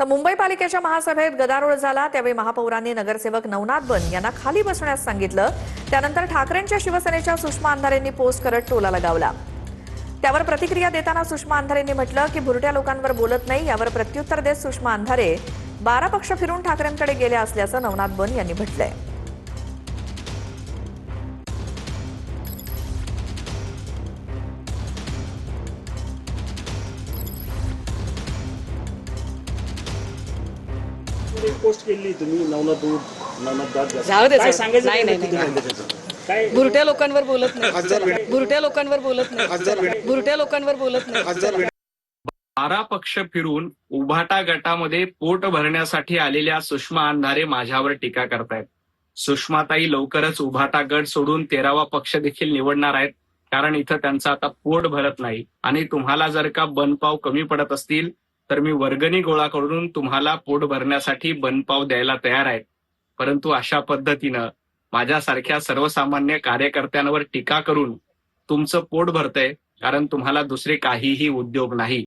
तर मुंबई पालिकेच्या महासभेत गदारोळ झाला। त्यावेळी महापौरांनी नगरसेवक नवनाथ बन यांना खाली बसण्यास सांगितलं। त्यानंतर ठाकरेंच्या शिवसेनेच्या सुषमा अंधारेंनी पोस्ट करत टोला लगावला। त्यावर प्रतिक्रिया देताना सुषमा अंधारेंनी म्हटलं की भुरट्या लोकांवर बोलत नाही। यावर प्रत्युत्तर देत सुषमा अंधारे 12 पक्ष फिरून ठाकरेंकडे गेल्या असल्याचं नवनाथ बन यांनी म्हटलंय। पोस्ट केली तुम्ही नवनाथ दाद जाऊ दे काय सर. सांगायचं नाही, काय नाही, नक्की नाही. तुम्हाला त्याच्यात? काय बुरट्या लोकांवर बोलत नाही. बुरट्या लोकांवर बोलत नाही. बुरट्या लोकांवर बोलत नाही. 12 पक्ष फिरून उभाटा गटामध्ये पोट भरण्यासाठी आलेल्या सुषमा अंधारे माझ्यावर टीका करतायत। सुषमाताई लवकरच उभाटा गट सोडून 13वा पक्ष देखील निवडणार आहेत, कारण इथं त्यांचं आता पोट भरत नाही। आणि तुम्हाला जर का बनपाव कमी पडत असतील तर मी वर्गणी गोळा करून तुम्हाला पोट भरण्यासाठी बनपाव द्यायला तयार आहे। परंतु अशा पद्धतीनं माझ्यासारख्या सर्वसामान्य कार्यकर्त्यांवर टीका करून तुमचं पोट भरतंय, कारण तुम्हाला दुसरे काहीही उद्योग नाही।